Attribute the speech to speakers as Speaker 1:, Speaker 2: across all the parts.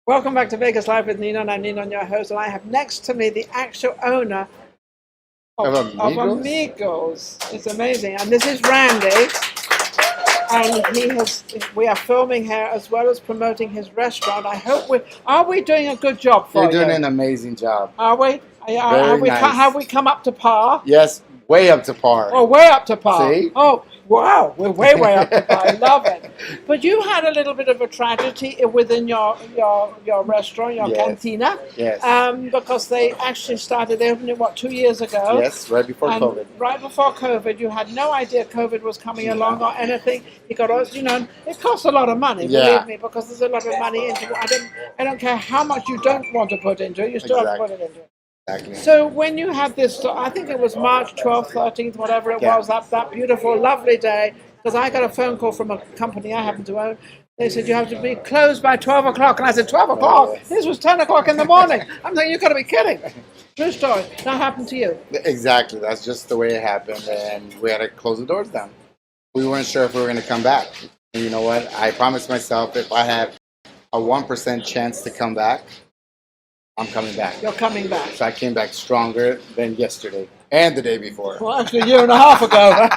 Speaker 1: Welcome back to Vegas Live with Ninon. I'm Ninon, your host, and I have next to me the actual owner of Amigos. It's amazing. And this is Randy. And we are filming here as well as promoting his restaurant. I hope are we doing a good job for you?
Speaker 2: You're doing an amazing job.
Speaker 1: Are we? Have we come up to par?
Speaker 2: Yes, way up to par.
Speaker 1: Oh, way up to par.
Speaker 2: See?
Speaker 1: Oh, wow. We're way up to par. I love it. But you had a little bit of a tragedy within your restaurant, your cantina.
Speaker 2: Yes.
Speaker 1: Because they actually started opening, 2 years ago?
Speaker 2: Yes, right before COVID.
Speaker 1: Right before COVID. You had no idea COVID was coming along or anything. You got, it costs a lot of money, believe me, because there's a lot of money into it. I don't care how much you don't want to put into it, you still have to put it into it.
Speaker 2: Exactly.
Speaker 1: So when you had this, I think it was March 12th, 13th, whatever it was, that beautiful, lovely day, because I got a phone call from a company I happen to own. They said, you have to be closed by 12 o'clock. And I said, 12 o'clock? Yes. This was 10 o'clock in the morning. I'm thinking, you've got to be kidding. True story. That happened to you.
Speaker 2: Exactly. That's just the way it happened. And we had to close the doors down. We weren't sure if we were going to come back. And you know what? I promised myself if I have a 1% chance to come back, I'm coming back.
Speaker 1: You're coming back.
Speaker 2: So I came back stronger than yesterday and the day before.
Speaker 1: Well, actually, a year and a half ago.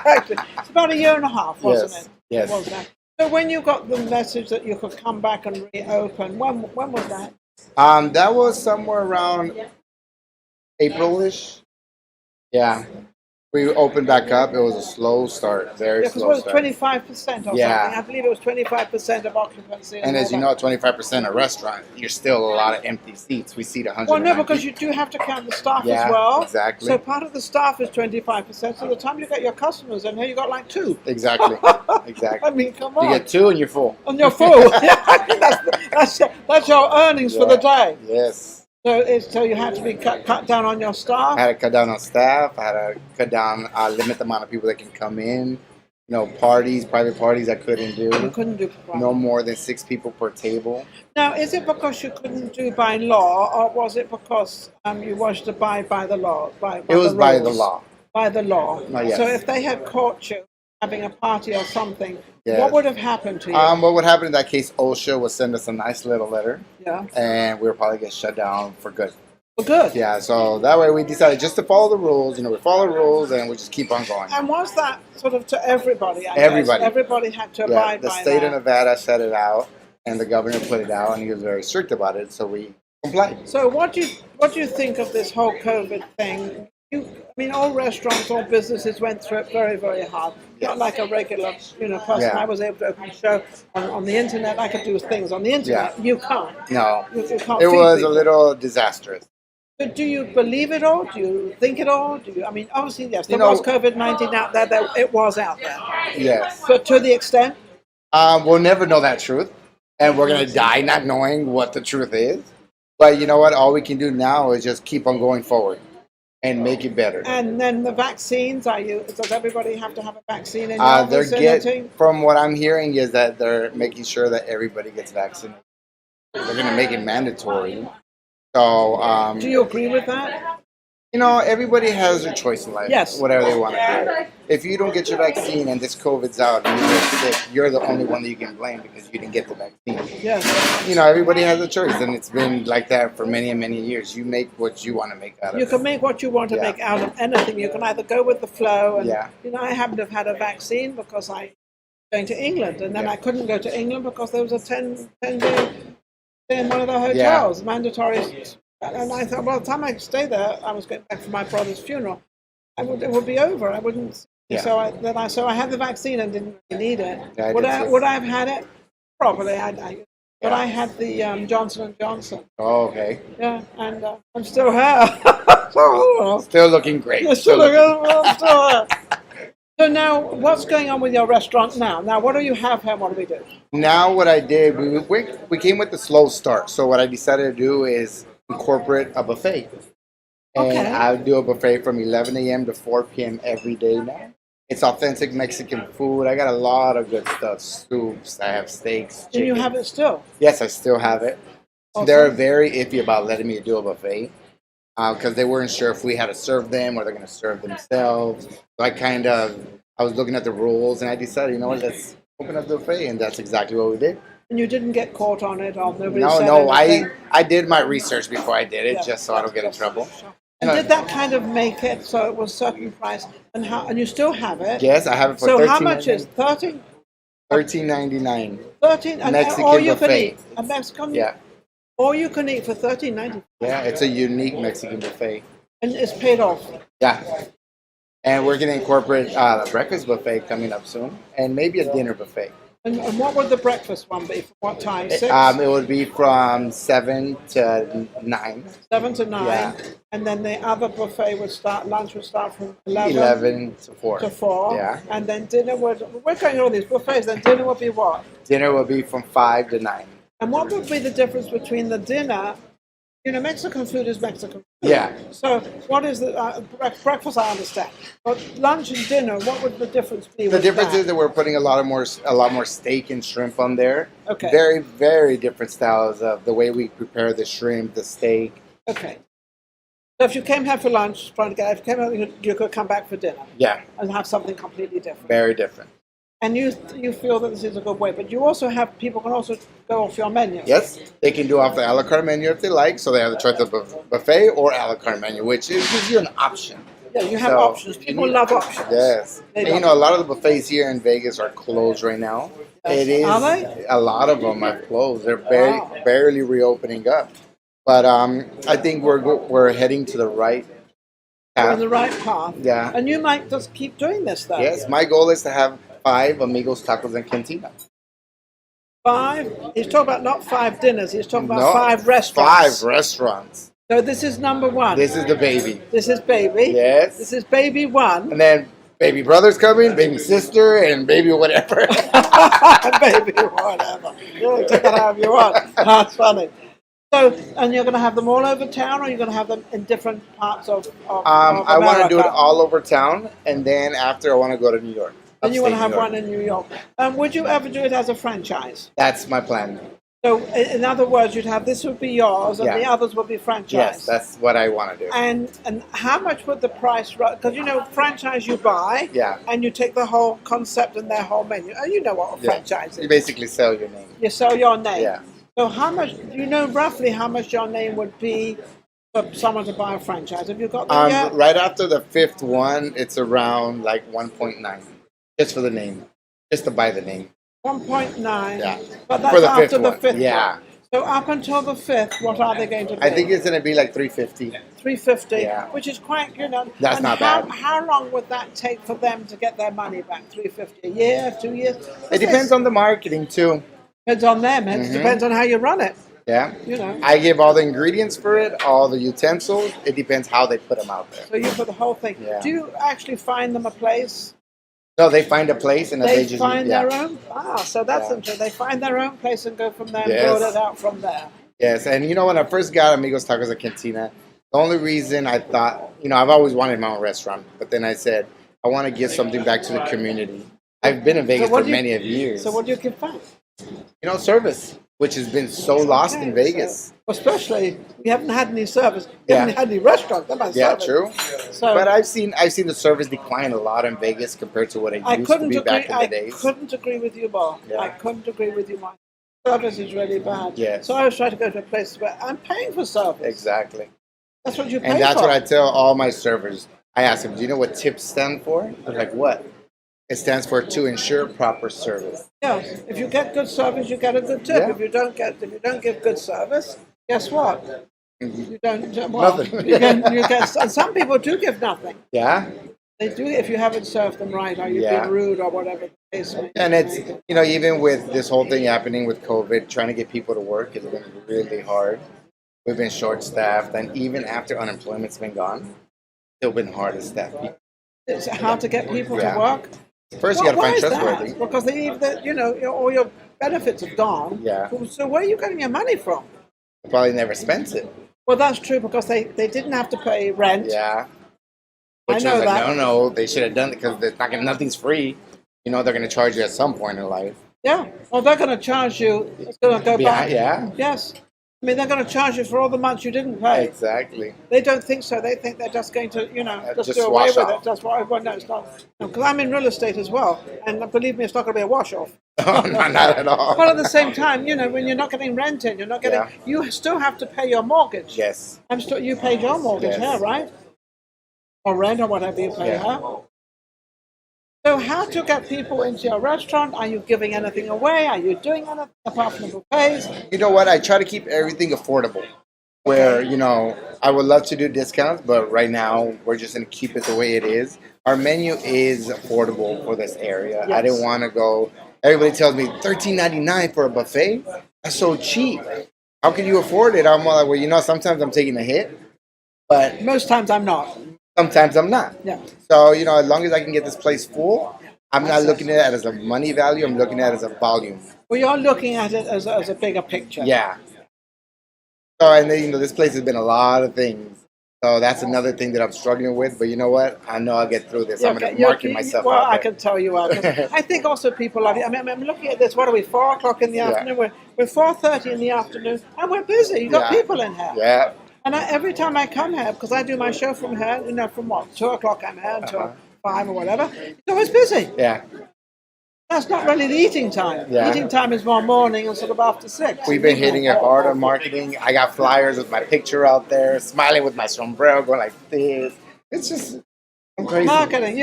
Speaker 1: It's about a year and a half, wasn't it?
Speaker 2: Yes.
Speaker 1: Was that? So when you got the message that you could come back and reopen, when was that?
Speaker 2: That was somewhere around April-ish. Yeah. We opened back up. It was a slow start, very slow start.
Speaker 1: It was 25% or something. I believe it was 25% of occupancy.
Speaker 2: And as you know, 25% a restaurant, you're still a lot of empty seats. We seat 100.
Speaker 1: Well, no, because you do have to count the staff as well.
Speaker 2: Exactly.
Speaker 1: So part of the staff is 25%. So by the time you get your customers in here, you got like 2.
Speaker 2: Exactly. Exactly.
Speaker 1: I mean, come on.
Speaker 2: You get 2 and you're full.
Speaker 1: And you're full. That's your earnings for the day.
Speaker 2: Yes.
Speaker 1: So you had to be cut down on your staff?
Speaker 2: I had to cut down on staff. I had to cut down, limit the amount of people that can come in. Parties, private parties I couldn't do.
Speaker 1: You couldn't do private.
Speaker 2: No more than 6 people per table.
Speaker 1: Now, is it because you couldn't do by law, or was it because you wanted to abide by the law?
Speaker 2: It was by the law.
Speaker 1: By the law.
Speaker 2: Yes.
Speaker 1: So if they had caught you having a party or something, what would have happened to you?
Speaker 2: What would happen in that case, OSHA would send us a nice little letter.
Speaker 1: Yeah.
Speaker 2: And we would probably get shut down for good.
Speaker 1: For good?
Speaker 2: Yeah, so that way we decided just to follow the rules. We follow the rules and we just keep on going.
Speaker 1: And was that sort of to everybody?
Speaker 2: Everybody.
Speaker 1: Everybody had to abide by that.
Speaker 2: The state of Nevada set it out and the governor put it out and he was very strict about it, so we complied.
Speaker 1: So what do you think of this whole COVID thing? All restaurants, all businesses went through it very, very hard. Not like a regular, person. Yeah. I was able to open a show on the internet. I could do things on the internet. Yeah. You can't.
Speaker 2: No.
Speaker 1: You can't.
Speaker 2: It was a little disastrous.
Speaker 1: But do you believe it all? Do you think it all? Obviously, yes. There was COVID-19 out there. It was out there.
Speaker 2: Yes.
Speaker 1: But to the extent?
Speaker 2: We'll never know that truth. And we're going to die not knowing what the truth is. But you know what? All we can do now is just keep on going forward. And make it better.
Speaker 1: And then the vaccines, does everybody have to have a vaccine in your vicinity?
Speaker 2: From what I'm hearing is that they're making sure that everybody gets vaccinated. They're going to make it mandatory. So,
Speaker 1: do you agree with that?
Speaker 2: Everybody has their choice in life.
Speaker 1: Yes.
Speaker 2: Whatever they want to do. If you don't get your vaccine and this COVID's out and you get sick, you're the only one that you can blame because you didn't get the vaccine.
Speaker 1: Yes.
Speaker 2: Everybody has a choice, and it's been like that for many and many years. You make what you want to make out of it.
Speaker 1: You can make what you want to make out of anything. You can either go with the flow. And, I happen to have had a vaccine because I was going to England, and then I couldn't go to England because there was a 10-day stay in one of the hotels, mandatory. And I thought, by the time I stay there, I was going back for my brother's funeral. It would be over. I wouldn't. Yeah. So I had the vaccine and didn't really need it.
Speaker 2: Yeah,
Speaker 1: would I have had it? Probably. But I had the Johnson & Johnson.
Speaker 2: Oh, okay.
Speaker 1: Yeah, and I'm still here.
Speaker 2: Still looking great.
Speaker 1: Yeah, still here. So now, what's going on with your restaurant now? Now, what do you have here? What do we do?
Speaker 2: Now, what I did, we came with the slow start. So what I decided to do is incorporate a buffet. And I do a buffet from 11 a.m. to 4 p.m. every day now. It's authentic Mexican food. I got a lot of good stuff. Soups, I have steaks, chicken.
Speaker 1: And you have it still?
Speaker 2: Yes, I still have it. Awesome. They're very iffy about letting me do a buffet because they weren't sure if we had to serve them or they're going to serve themselves. So I was looking at the rules and I decided, let's open up the buffet, and that's exactly what we did.
Speaker 1: And you didn't get caught on it, or nobody
Speaker 2: No,
Speaker 1: said
Speaker 2: no,
Speaker 1: anything?
Speaker 2: I did my research before I did it,
Speaker 1: Yeah.
Speaker 2: just so I don't get in trouble.
Speaker 1: And did that kind of make it so it was certain price, and you still have it?
Speaker 2: Yes, I have it for
Speaker 1: so how much is 13?
Speaker 2: $13.99.
Speaker 1: 13, and
Speaker 2: Mexican
Speaker 1: all you can
Speaker 2: buffet.
Speaker 1: eat. A Mexican.
Speaker 2: Yeah.
Speaker 1: All you can eat for $13.90.
Speaker 2: Yeah, it's a unique Mexican buffet.
Speaker 1: And it's paid off.
Speaker 2: Yeah. And we're going to incorporate a breakfast buffet coming up soon, and maybe a dinner buffet.
Speaker 1: And what would the breakfast one be? From what time? 6?
Speaker 2: It would be from 7 to 9.
Speaker 1: 7 to 9.
Speaker 2: Yeah.
Speaker 1: And then the other buffet would start, lunch would start from
Speaker 2: 11 to 4.
Speaker 1: To 4.
Speaker 2: Yeah.
Speaker 1: And then dinner would, we're going to all these buffets, then dinner would be what?
Speaker 2: Dinner will be from 5 to 9.
Speaker 1: And what would be the difference between the dinner? You know, Mexican food is Mexican food.
Speaker 2: Yeah.
Speaker 1: So what is the breakfast? I understand, but lunch and dinner, what would the difference be?
Speaker 2: The difference is that we're putting a lot more steak and shrimp on there.
Speaker 1: Okay.
Speaker 2: Very, very different styles of the way we prepare the shrimp, the steak.
Speaker 1: Okay. So if you came here for lunch, if you came here, you could come back for dinner.
Speaker 2: Yeah.
Speaker 1: And have something completely different.
Speaker 2: Very different.
Speaker 1: And you feel that this is a good way, but you also have people can also go off your menu.
Speaker 2: Yes, they can do off the a la carte menu if they like, so they have the choice of buffet or a la carte menu, which gives you an option.
Speaker 1: Yeah, you have options. People love options.
Speaker 2: Yes. And, you know, a lot of the buffets here in Vegas are closed right now. Yes. It is.
Speaker 1: Are they?
Speaker 2: A lot of them are closed. They're barely reopening up. But I think we're heading to the right path.
Speaker 1: We're on the right path.
Speaker 2: Yeah.
Speaker 1: And you might just keep doing this, though.
Speaker 2: Yes, my goal is to have 5 Amigos Tacos Cantina.
Speaker 1: 5? He's talking about not 5 dinners. He's talking about 5 restaurants.
Speaker 2: 5 restaurants.
Speaker 1: So this is number 1.
Speaker 2: This is the baby.
Speaker 1: This is baby.
Speaker 2: Yes.
Speaker 1: This is baby 1.
Speaker 2: And then baby brother's coming, baby sister, and baby whatever.
Speaker 1: Baby whatever. You take that however you want. That's funny. So, and you're going to have them all over town, or you're going to have them in different parts of
Speaker 2: I want to do it all over town, and then after I want to go to New York.
Speaker 1: And you want to have one in New York. Would you ever do it as a franchise?
Speaker 2: That's my plan.
Speaker 1: So, in other words, you'd have this would be yours, and the others would be franchise.
Speaker 2: Yes, that's what I want to do.
Speaker 1: And how much would the price? Because you know, franchise you buy, and you take the whole concept and their whole menu. And you know what a franchise is.
Speaker 2: You basically sell your name.
Speaker 1: You sell your name.
Speaker 2: Yeah.
Speaker 1: So how much? Do you know roughly how much your name would be for someone to buy a franchise? Have you got that yet?
Speaker 2: Right after the 5th one, it's around like 1.9, just for the name, just to buy the name.
Speaker 1: 1.9.
Speaker 2: Yeah.
Speaker 1: But that's after the 5th one.
Speaker 2: Yeah.
Speaker 1: So up until the 5th, what are they going to be?
Speaker 2: I think it's going to be like 350.
Speaker 1: 350.
Speaker 2: Yeah.
Speaker 1: Which is quite, you know.
Speaker 2: That's not bad.
Speaker 1: How long would that take for them to get their money back? 350. A year, 2 years?
Speaker 2: It depends on the marketing too.
Speaker 1: Depends on them. It depends on how you run it.
Speaker 2: Yeah.
Speaker 1: You know.
Speaker 2: I give all the ingredients for it, all the utensils. It depends how they put them out there.
Speaker 1: So you put the whole thing.
Speaker 2: Yeah.
Speaker 1: Do you actually find them a place?
Speaker 2: No, they find a place and
Speaker 1: they
Speaker 2: just
Speaker 1: find their own. So that's interesting. They find their own place and go from there and build it out from there.
Speaker 2: Yes, and you know when I first got Amigos Tacos Cantina, the only reason I thought, you know, I've always wanted my own restaurant, but then I said I want to give something back to the community. I've been in Vegas for many years.
Speaker 1: So what do you give back?
Speaker 2: You know, service, which has been so lost in Vegas.
Speaker 1: Especially, we haven't had any service. We haven't had any restaurants.
Speaker 2: True.
Speaker 1: So,
Speaker 2: but I've seen the service decline a lot in Vegas compared to what it used to be back in the days.
Speaker 1: I couldn't agree with you more.
Speaker 2: Yeah.
Speaker 1: I couldn't agree with you more. Service is really bad.
Speaker 2: Yes.
Speaker 1: So I was trying to go to a place where I'm paying for service.
Speaker 2: Exactly.
Speaker 1: That's what you pay for.
Speaker 2: And that's what I tell all my servers. I ask them, do you know what tips stand for? They're like, what? It stands for to ensure proper service.
Speaker 1: Yeah. If you get good service, you get a good tip.
Speaker 2: Yeah.
Speaker 1: If you don't give good service, guess what? You don't.
Speaker 2: Nothing.
Speaker 1: you get. And some people do give nothing.
Speaker 2: Yeah.
Speaker 1: They do if you haven't served them right, or you've been rude, or whatever the case may be.
Speaker 2: And it's, you know, even with this whole thing happening with COVID, trying to get people to work has been really hard. We've been short-staffed, and even after unemployment's been gone, it's still been hard to staff people.
Speaker 1: It's hard to get people to work.
Speaker 2: First, you got to find trustworthy.
Speaker 1: Because all your benefits have gone.
Speaker 2: Yeah.
Speaker 1: So where are you getting your money from?
Speaker 2: They probably never spent it.
Speaker 1: Well, that's true because they didn't have to pay rent.
Speaker 2: Yeah.
Speaker 1: Which I know that.
Speaker 2: No, they should have done it because nothing's free. You know, they're going to charge you at some point in life.
Speaker 1: Yeah. Well, they're going to charge you. It's going to go back.
Speaker 2: Yeah.
Speaker 1: Yes. I mean, they're going to charge you for all the months you didn't pay.
Speaker 2: Exactly.
Speaker 1: They don't think so. They think they're just going to, just do away with it. That's why everyone knows. Because I'm in real estate as well, and believe me, it's not going to be a wash-off.
Speaker 2: No, not at all.
Speaker 1: But at the same time, when you're not getting rent in, you're not getting. Yeah. You still have to pay your mortgage.
Speaker 2: Yes.
Speaker 1: You paid your mortgage here, right? Or rent or whatever you pay her. So how to get people into your restaurant? Are you giving anything away? Are you doing anything apart from buffets?
Speaker 2: You know what? I try to keep everything affordable. Where, I would love to do discounts, but right now we're just going to keep it the way it is. Our menu is affordable for this area. Yes. I didn't want to go. Everybody tells me $13.99 for a buffet? That's so cheap. How can you afford it? I'm like, well, sometimes I'm taking a hit. But
Speaker 1: most times I'm not.
Speaker 2: Sometimes I'm not.
Speaker 1: Yeah.
Speaker 2: So, as long as I can get this place full, I'm not looking at it as a money value. I'm looking at it as a volume.
Speaker 1: Well, you're looking at it as a bigger picture.
Speaker 2: Yeah. So, and then, this place has been a lot of things. So that's another thing that I'm struggling with. But you know what? I know I'll get through this. I'm going to market myself out.
Speaker 1: Well, I can tell you are. I think also people are. I'm looking at this. What are we? 4 o'clock in the afternoon. We're 4:30 in the afternoon, and we're busy. You got people in here.
Speaker 2: Yeah.
Speaker 1: And every time I come here, because I do my show from here, from 2 o'clock I'm here until 5 or whatever, it's always busy.
Speaker 2: Yeah.
Speaker 1: That's not really the eating time.
Speaker 2: Yeah.
Speaker 1: Eating time is more morning and sort of after 6.
Speaker 2: We've been hitting it hard on marketing. I got flyers with my picture out there, smiling with my sombrero, going like this. It's just crazy.
Speaker 1: Marketing.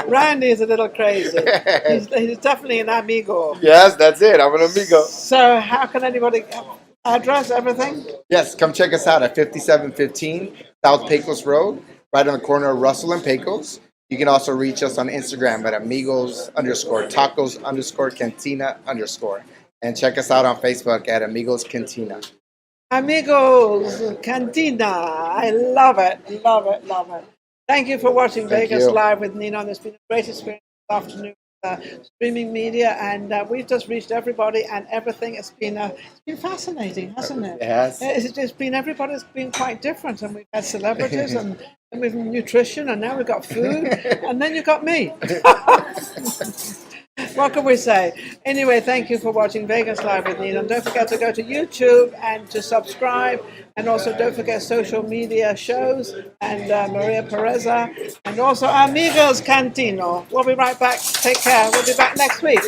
Speaker 1: Randy is a little crazy. He's definitely an amigo.
Speaker 2: Yes, that's it. I'm an amigo.
Speaker 1: So how can anybody... Address, everything?
Speaker 2: Yes, come check us out at 5715 South Pecos Road, right on the corner of Russell and Pecos. You can also reach us on Instagram at Amigos_Tacos_Cantina_. And check us out on Facebook at Amigos Cantina.
Speaker 1: Amigos Cantina. I love it, love it, love it. Thank you for watching Vegas Live with Ninon. It's been a great experience this afternoon. Streaming media, and we've just reached everybody and everything. It's been fascinating, hasn't it?
Speaker 2: Yes.
Speaker 1: Everybody's been quite different, and we've had celebrities and we've nutrition, and now we've got food, and then you've got me. What can we say? Anyway, thank you for watching Vegas Live with Ninon. Don't forget to go to YouTube and to subscribe. And also don't forget social media shows and Maria Pureza. And also Amigos Cantina. We'll be right back. Take care. We'll be back next week.